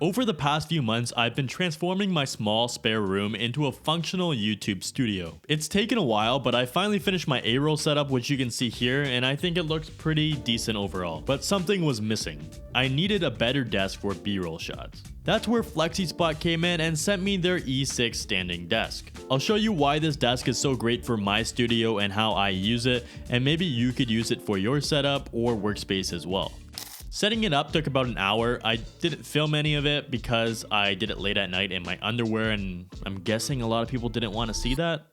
Over the past few months, I've been transforming my small spare room into a functional YouTube studio. It's taken a while, but I finally finished my A-roll setup, which you can see here, and I think it looks pretty decent overall. But something was missing. I needed a better desk for B-roll shots. That's where FlexiSpot came in and sent me their E6 Standing Desk. I'll show you why this desk is so great for my studio and how I use it, and maybe you could use it for your setup or workspace as well. Setting it up took about an hour. I didn't film any of it because I did it late at night in my underwear, and I'm guessing a lot of people didn't want to see that.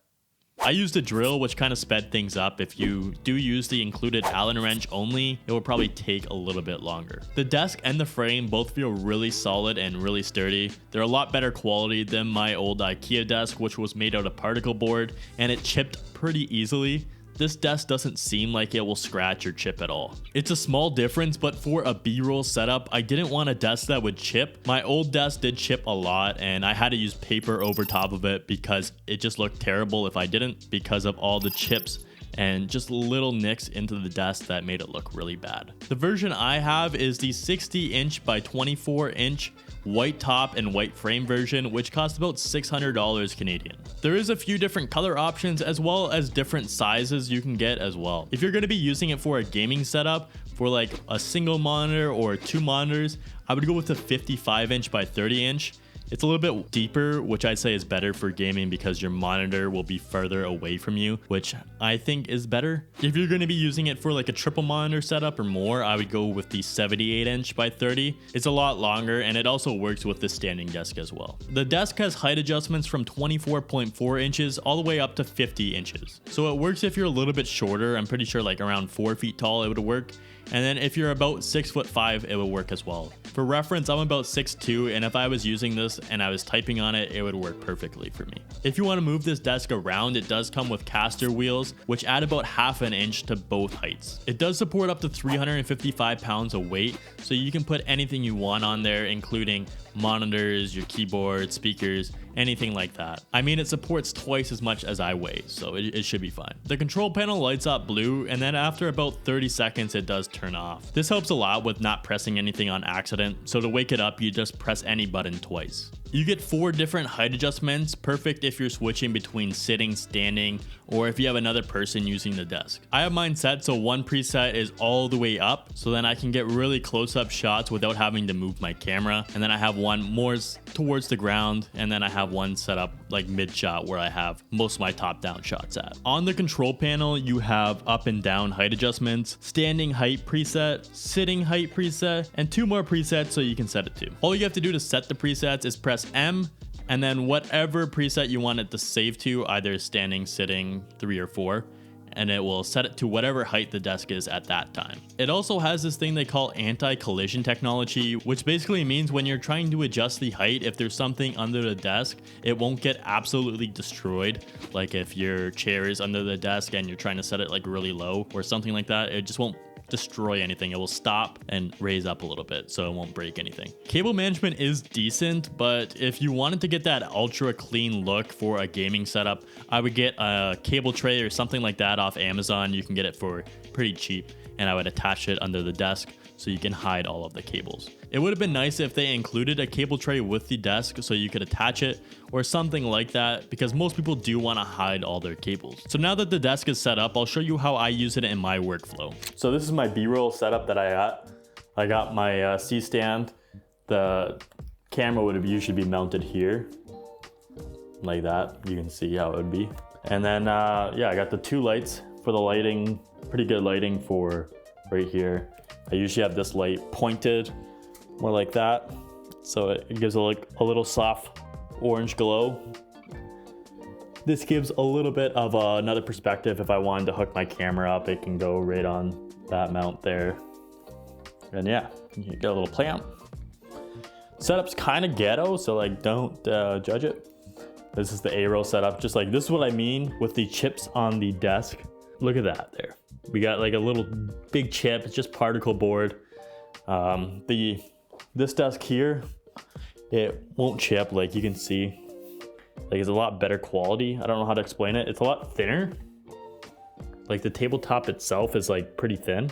I used a drill, which kind of sped things up. If you do use the included Allen wrench only, it will probably take a little bit longer. The desk and the frame both feel really solid and really sturdy. They're a lot better quality than my old IKEA desk, which was made out of particle board, and it chipped pretty easily. This desk doesn't seem like it will scratch or chip at all. It's a small difference, but for a B-roll setup, I didn't want a desk that would chip. My old desk did chip a lot, and I had to use paper over top of it because it just looked terrible if I didn't, because of all the chips and just little nicks into the desk that made it look really bad. The version I have is the 60-inch by 24-inch white top and white frame version, which costs about $600 Canadian. There is a few different color options as well as different sizes you can get as well. If you're going to be using it for a gaming setup, for like a single monitor or 2 monitors, I would go with the 55-inch by 30-inch. It's a little bit deeper, which I'd say is better for gaming because your monitor will be further away from you, which I think is better. If you're going to be using it for like a triple monitor setup or more, I would go with the 78-inch by 30. It's a lot longer, and it also works with the standing desk as well. The desk has height adjustments from 24.4 inches all the way up to 50 inches. So it works if you're a little bit shorter. I'm pretty sure like around 4 feet tall it would work. And then if you're about 6'5", it will work as well. For reference, I'm about 6'2", and if I was using this and I was typing on it, it would work perfectly for me. If you want to move this desk around, it does come with caster wheels, which add about ½ an inch to both heights. It does support up to 355 pounds of weight, so you can put anything you want on there, including monitors, your keyboard, speakers, anything like that. I mean, it supports twice as much as I weigh, so it should be fine. The control panel lights up blue, and then after about 30 seconds, it does turn off. This helps a lot with not pressing anything on accident, so to wake it up, you just press any button twice. You get 4 different height adjustments, perfect if you're switching between sitting, standing, or if you have another person using the desk. I have mine set so one preset is all the way up, so then I can get really close-up shots without having to move my camera, and then I have one more towards the ground, and then I have one set up like mid-shot where I have most of my top-down shots at. On the control panel, you have up and down height adjustments, standing height preset, sitting height preset, and 2 more presets so you can set it to. All you have to do to set the presets is press M, and then whatever preset you want it to save to, either standing, sitting, 3 or 4, and it will set it to whatever height the desk is at that time. It also has this thing they call anti-collision technology, which basically means when you're trying to adjust the height, if there's something under the desk, it won't get absolutely destroyed. Like if your chair is under the desk and you're trying to set it like really low or something like that, it just won't destroy anything. It will stop and raise up a little bit so it won't break anything. Cable management is decent, but if you wanted to get that ultra clean look for a gaming setup, I would get a cable tray or something like that off Amazon. You can get it for pretty cheap, and I would attach it under the desk so you can hide all of the cables. It would have been nice if they included a cable tray with the desk so you could attach it or something like that, because most people do want to hide all their cables. So now that the desk is set up, I'll show you how I use it in my workflow. So this is my B-roll setup that I got. I got my C-stand. The camera would usually be mounted here, like that. You can see how it would be. And then, yeah, I got the 2 lights for the lighting, pretty good lighting for right here. I usually have this light pointed more like that, so it gives a little soft orange glow. This gives a little bit of another perspective. If I wanted to hook my camera up, it can go right on that mount there. And yeah, you get a little clamp. Setup's kind of ghetto, so like don't judge it. This is the A-roll setup. Just like this is what I mean with the chips on the desk. Look at that there. We got like a little big chip. It's just particle board. This desk here, it won't chip, like you can see. Like it's a lot better quality. I don't know how to explain it. It's a lot thinner. Like the tabletop itself is like pretty thin.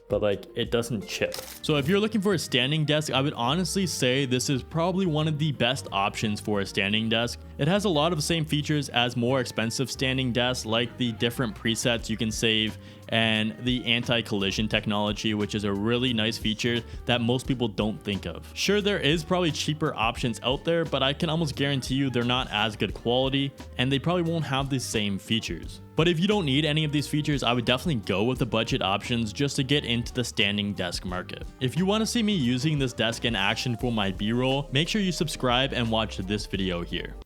but like it doesn't chip. So if you're looking for a standing desk, I would honestly say this is probably one of the best options for a standing desk. It has a lot of the same features as more expensive standing desks, like the different presets you can save and the anti-collision technology, which is a really nice feature that most people don't think of. Sure, there is probably cheaper options out there, but I can almost guarantee you they're not as good quality and they probably won't have the same features. But if you don't need any of these features, I would definitely go with the budget options just to get into the standing desk market. If you want to see me using this desk in action for my B-roll, make sure you subscribe and watch this video here.